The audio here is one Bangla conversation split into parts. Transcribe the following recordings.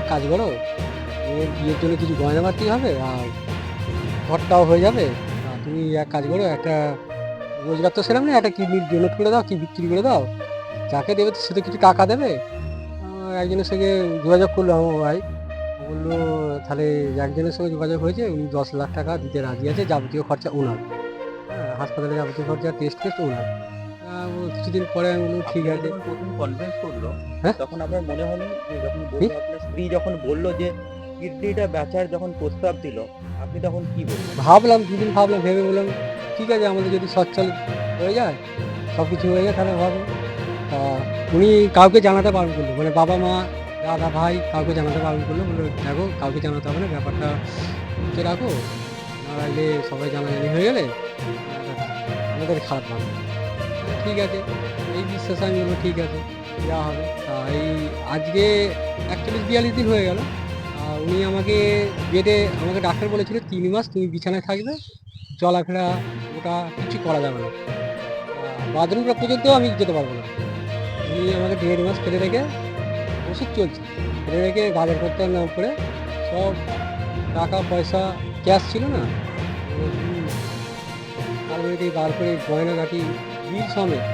এক কাজ করো, বিয়ের জন্য কিছু গয়না বাড়তি হবে আর ঘরটাও হয়ে যাবে। তুমি এক কাজ করো, একটা রোজগার তো সেরকম নেই, একটা কিডনি ডোনেট করে দাও, কি বিক্রি করে দাও, যাকে দেবে সে তো কিছু টাকা দেবে। একজনের সঙ্গে যোগাযোগ করলো আমার ভাই, বললো তাহলে একজনের সঙ্গে যোগাযোগ হয়েছে, উনি 10 লাখ টাকা দিতে রাজি আছে, যাবতীয় খরচা ওনার। হ্যাঁ, হাসপাতালে যাবতীয় খরচা, টেস্ট ফেস্ট ওনার। কিছুদিন পরে আমি বললাম ঠিক আপনাকে আছে। যখন প্রথম কনভিন্স করলো, হ্যাঁ। তখন আপনার মনে হয়নি যে যখন কি? বললো আপনার স্ত্রী যখন বললো যে কিডনিটা বেচার যখন প্রস্তাব দিল, আপনি তখন কি বললেন? ভাবলাম, দুদিন ভাবলাম, ভেবে বললাম ঠিক আছে, আমাদের যদি সচ্ছল হয়ে যায়, সব কিছু হয়ে যায়, তাহলে হবে। তা উনি কাউকে জানাতে পারবেন বললো, মানে বাবা মা দাদা ভাই কাউকে জানাতে পারবেন বললো, বললো দেখো কাউকে জানাতে হবে না, ব্যাপারটা হচ্ছে রাখো, নাহলে সবাই জানাজানি হয়ে গেলে আমাদের খারাপ লাগবে। ঠিক আছে, এই বিশ্বাস আমি বলবো ঠিক আছে, যা হবে। এই আজকে 41-42 দিন হয়ে গেল। উনি আমাকে বেডে, আমাকে ডাক্তার বলেছিল 3 মাস তুমি বিছানায় থাকবে, চলাফেরা ওটা কিছু করা যাবে না, বাথরুমটা পর্যন্ত আমি যেতে পারবো না। উনি আমাকে 1.5 মাস ফেলে রেখে, ওষুধ চলছে, ফেলে রেখে বাজার করতে নাম করে সব টাকা পয়সা ক্যাশ ছিল না, তারপরে বার করে গয়নাগাটি বিল সমেত,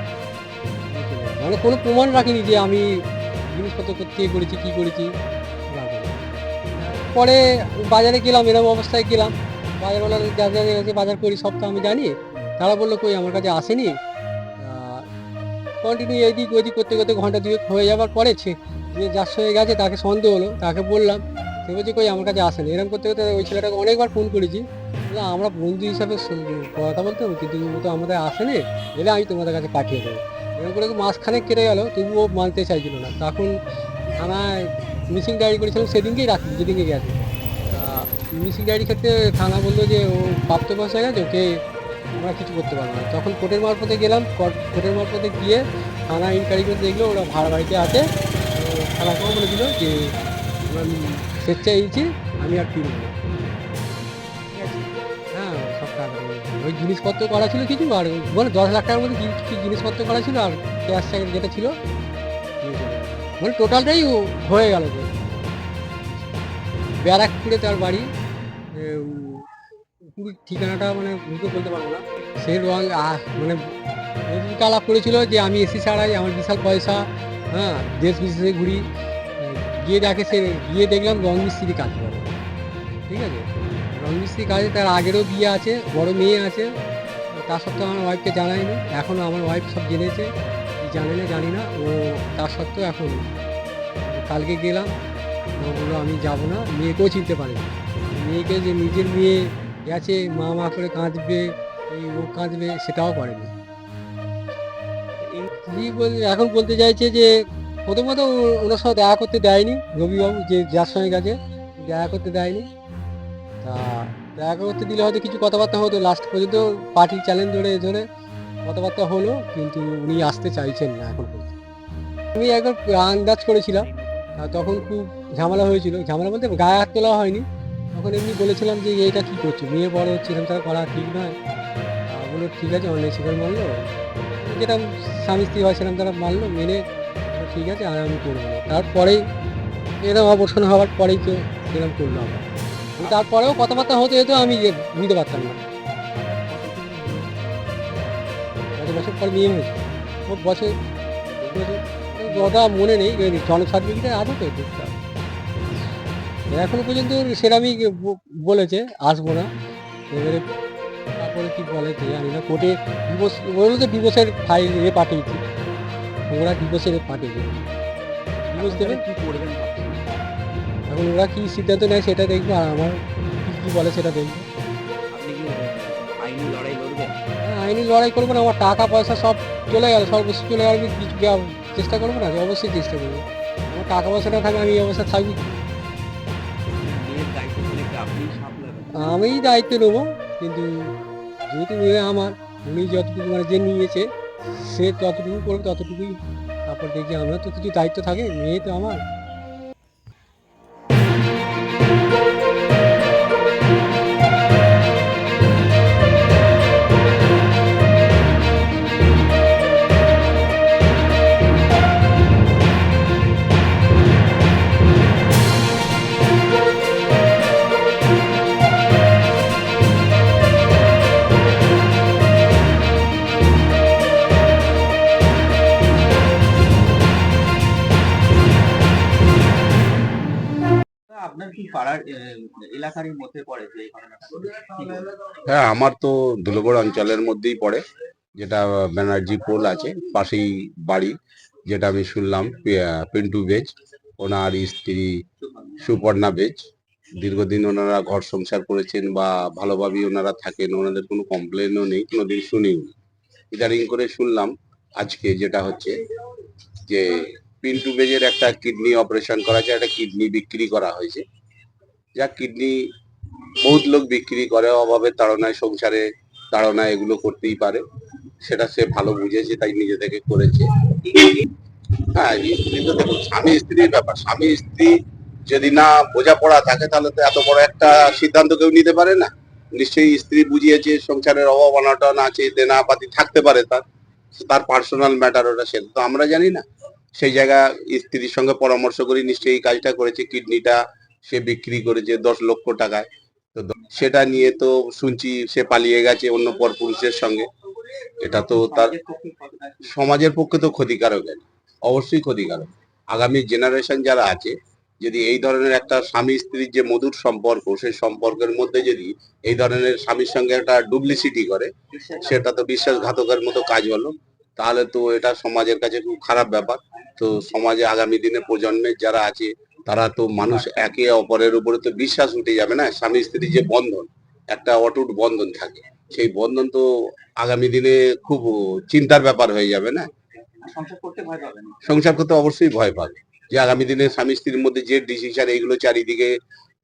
মানে কোনো প্রমাণ রাখিনি যে আমি জিনিসপত্র কোথেকে করেছি কী করেছি, রাখিনি। পরে বাজারে গেলাম, এরকম অবস্থায় গেলাম, বাজারওয়ালার যাদের কাছে বাজার করি সব তো আমি জানি, তারা বললো কই আমার কাছে আসেনি। কন্টিনিউ এদিক ওইদিক করতে করতে ঘন্টা দুয়েক হয়ে যাওয়ার পরে যে যার সঙ্গে গেছে তাকে সন্দেহ হলো, তাকে বললাম, সে বলছে কই আমার কাছে আসেনি। এরকম করতে করতে ওই ছেলেটাকে অনেকবার ফোন করেছি, বললাম আমরা বন্ধু হিসাবে কথা বলতে হবে, কিন্তু ও তো আমাদের আসেনি, এলে আমি তোমাদের কাছে পাঠিয়ে দেবো। এরকম করে মাসখানেক কেটে গেল, তবুও মানতে চাইছিল না। তখন থানায় মিসিং ডায়েরি করেছিলাম, সেদিনকেই রাখি যেদিনকে গেছে। মিসিং ডায়েরির ক্ষেত্রে থানা বললো যে ও প্রাপ্তবয়স হয়ে গেছে, ওকে আমরা কিছু করতে পারবো না। তখন কোর্টের মারফতে গেলাম, কোর্টের মারফতে গিয়ে থানা ইনকোয়ারি করে দেখলো ওরা ভাড়া বাড়িতে আছে। তো থানাকেও বলে দিল যে আমরা স্বেচ্ছায় দিয়েছি, আমি আর ফিরবো না। ঠিক আছে। হ্যাঁ, সব টাকা ওই জিনিসপত্র করা ছিল কিছু, আর মানে 10 লাখ টাকার মধ্যে কিছু জিনিসপত্র করা ছিল, আর ক্যাশ ট্যাশ যেটা ছিল নিয়ে চলে গেলো। মানে টোটালটাই হয়ে গেল। ব্যারাকপুরে তার বাড়ি। পুরো ঠিকানাটা মানে মুখে বলতে পারবো না। সে রং মানে ওকে আলাপ করেছিল যে আমি এসি ছাড়াই, আমার বিশাল পয়সা, হ্যাঁ, দেশ বিদেশে ঘুরি। গিয়ে দেখে, সে গিয়ে দেখলাম রং মিস্ত্রি কাজ করে। ঠিক আছে, রং মিস্ত্রি কাজে তার আগেরও বিয়ে আছে, বড় মেয়ে আছে। তা সত্ত্বেও আমার ওয়াইফকে জানায়নি, এখনও আমার ওয়াইফ সব জেনেছে, কি জানে না জানি না। ও তা সত্ত্বেও এখন, কালকে গেলাম, ও বললো আমি যাবো না, মেয়েকেও চিনতে পারেনি। মেয়েকে যে নিজের মেয়ে গেছে মা মা করে কাঁদবে, এই ও কাঁদবে, সেটাও করেনি। এই এখন বলতে চাইছে যে প্রথমত ওনার সঙ্গে দেখা করতে দেয়নি, রবিবাবু যে যার সঙ্গে গেছে দেখা করতে দেয়নি। তা দেখা করতে দিলে হয়তো কিছু কথাবার্তা হতো, লাস্ট পর্যন্ত পার্টির চ্যালেঞ্জ ধরে ধরে কথাবার্তা হলো, কিন্তু উনি আসতে চাইছেন না এখন পর্যন্ত। আমি একবার আন্দাজ করেছিলাম, তখন খুব ঝামেলা হয়েছিল, ঝামেলা বলতে গায়ে হাত তোলা হয়নি, তখন এমনি বলেছিলাম যে এইটা কী করছো, মেয়ে বড় হচ্ছে, এরকম তারা করা ঠিক নয়। বললো ঠিক আছে, অনলাইন শিকার মারলো, যেটা স্বামী স্ত্রী হয় সেরকম তারা মানলো, মেনে বললো, ঠিক আছে আর আমি করবো না। তারপরেই এরকম অবসান হওয়ার পরেই তো এরকম করলো আবার। তারপরেও কথাবার্তা হতে হতো, আমি বুঝতে পারতাম না। কত বছর পর বিয়ে হয়েছে, ওর বছর বছর ওটা মনে নেই, জন্ম সার্টিফিকেটে আছে তো দেখতে হবে। এখনো পর্যন্ত সেরামই বলেছে আসবো না। এবারে তারপরে কি বলে যে জানি না, কোর্টে ডিভোর্স বললো তো, ডিভোর্সের ফাইল পাঠিয়েছি, ওরা ডিভোর্সের পাঠিয়েছে, ডিভোর্স দেবে। কি করবেন ভাবছেন? এখন ওরা কী সিদ্ধান্ত নেয় সেটা দেখবো, আর আমার কী বলে সেটা দেখবো। আপনি কি আইনি লড়াই লড়বেন? আইনি লড়াই করবো না, আমার টাকা পয়সা সব চলে গেল, সর্বস্ব চলে গেল, আমি কিছু চেষ্টা করবো না, অবশ্যই চেষ্টা করবো। আমার টাকা পয়সা না থাকে আমি এই অবস্থা থাকবি কি? মেয়ের দায়িত্ব তাহলে কি আপনিই সামলাবেন? আমিই দায়িত্ব নেবো, কিন্তু যেহেতু মেয়ে আমার, উনি যতটুকু মানে যে নিয়েছে সে ততটুকু করবে, ততটুকুই। তারপর দেখি, আমরা তো কিছু দায়িত্ব থাকে, মেয়ে তো আমার। পাড়ার এলাকারই মধ্যে পড়ে যে এই ঘটনাটা ঘটেছে? কি বলবেন? হ্যাঁ, আমার তো ধুলাগড় অঞ্চলের মধ্যেই পড়ে, যেটা ব্যানার্জি পোল আছে পাশেই বাড়ি। যেটা আমি শুনলাম পিন্টু বেজ, ওনার স্ত্রী সুপর্ণা বেজ, দীর্ঘদিন ওনারা ঘর সংসার করেছেন বা ভালোভাবেই ওনারা থাকেন, ওনাদের কোনো কমপ্লেনও নেই, কোনোদিন শুনিও নি। ইদানিং করে শুনলাম আজকে যেটা হচ্ছে যে পিন্টু বেজের একটা কিডনি অপারেশন করা হয়েছে, একটা কিডনি বিক্রি করা হয়েছে। যা কিডনি বহুত লোক বিক্রি করে অভাবের তাড়নায়, সংসারে তাড়নায় এগুলো করতেই পারে, সেটা সে ভালো বুঝেছে তাই নিজে থেকে করেছে। হ্যাঁ, স্ত্রী তো দেখুন, স্বামী স্ত্রীর ব্যাপার, স্বামী স্ত্রী যদি না বোঝাপড়া থাকে তাহলে তো এত বড় একটা সিদ্ধান্ত কেউ নিতে পারে না। নিশ্চয়ই স্ত্রী বুঝিয়েছে, সংসারের অভাব অনটন আছে, দেনাপাতি থাকতে পারে, তার তার পার্সোনাল ম্যাটার, ওটা সেটা তো আমরা জানি না। সেই জায়গা স্ত্রীর সঙ্গে পরামর্শ করে নিশ্চয়ই এই কাজটা করেছে। কিডনিটা সে বিক্রি করেছে 10 লক্ষ টাকায়। তো সেটা নিয়ে তো শুনছি সে পালিয়ে গেছে অন্য পরপুরুষের সঙ্গে। এটা তো তার সমাজের পক্ষে তো ক্ষতিকারক, এটা অবশ্যই ক্ষতিকারক। আগামী জেনারেশন যারা আছে, যদি এই ধরনের একটা স্বামী স্ত্রীর যে মধুর সম্পর্ক, সেই সম্পর্কের মধ্যে যদি এই ধরনের স্বামীর সঙ্গে একটা ডুপ্লিসিটি করে, সেটা তো বিশ্বাসঘাতকের মতো কাজ হলো। তাহলে তো এটা সমাজের কাছে খুব খারাপ ব্যাপার। তো সমাজে আগামী দিনে প্রজন্মের যারা আছে, তারা তো মানুষ একে অপরের উপরে তো বিশ্বাস উঠে যাবে না। স্বামী স্ত্রীর যে বন্ধন, একটা অটুট বন্ধন থাকে, সেই বন্ধন তো আগামী দিনে খুব চিন্তার ব্যাপার হয়ে যাবে না। সংসার করতে ভয় পাবেন? সংসার করতে অবশ্যই ভয় পাবে, যে আগামী দিনে স্বামী স্ত্রীর মধ্যে যে ডিসিশন এইগুলো চারিদিকে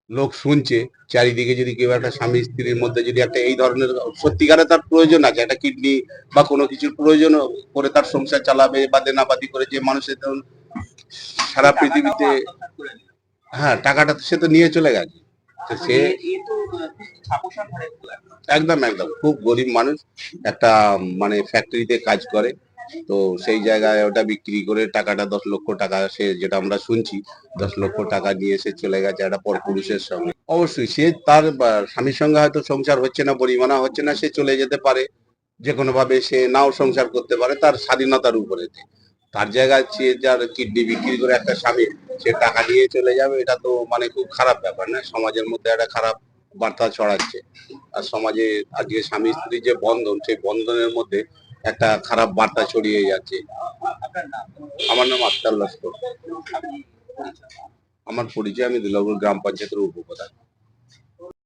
লোক শুনছে, চারিদিকে যদি কেউ একটা স্বামী স্ত্রীর মধ্যে যদি একটা এই ধরনের সত্যিকারে তার প্রয়োজন আছে, একটা কিডনি বা কোনো কিছুর প্রয়োজন করে তার সংসার চালাবে বা দেনাপাতি করে, যে মানুষের ধরুন সারা পৃথিবীতে, হ্যাঁ টাকাটা সে তো নিয়ে চলে গেছে। তো সে একদম একদম খুব গরিব মানুষ, একটা মানে ফ্যাক্টরিতে কাজ করে। তো সেই জায়গায় ওটা বিক্রি করে টাকাটা 10 লক্ষ টাকা, সে যেটা আমরা শুনছি 10 লক্ষ টাকা নিয়ে সে চলে গেছে একটা পরপুরুষের সঙ্গে। অবশ্যই সে তার স্বামীর সঙ্গে হয়তো সংসার হচ্ছে না, বনিমানা হচ্ছে না, সে চলে যেতে পারে, যে কোনো ভাবে সে নাও সংসার করতে পারে, তার স্বাধীনতার উপরে। তার জায়গায় সে যার কিডনি বিক্রি করে একটা স্বামী সে টাকা নিয়ে চলে যাবে, এটা তো মানে খুব খারাপ ব্যাপার না, সমাজের মধ্যে একটা খারাপ বার্তা ছড়াচ্ছে। আর সমাজে আজকে স্বামী স্ত্রীর যে বন্ধন, সেই বন্ধনের মধ্যে একটা খারাপ বার্তা ছড়িয়ে যাচ্ছে। আমার নাম আক্তার লস্কর। আমার পরিচয়, আমি দুর্গাপুর গ্রাম পঞ্চায়েতের উপপ্রধান।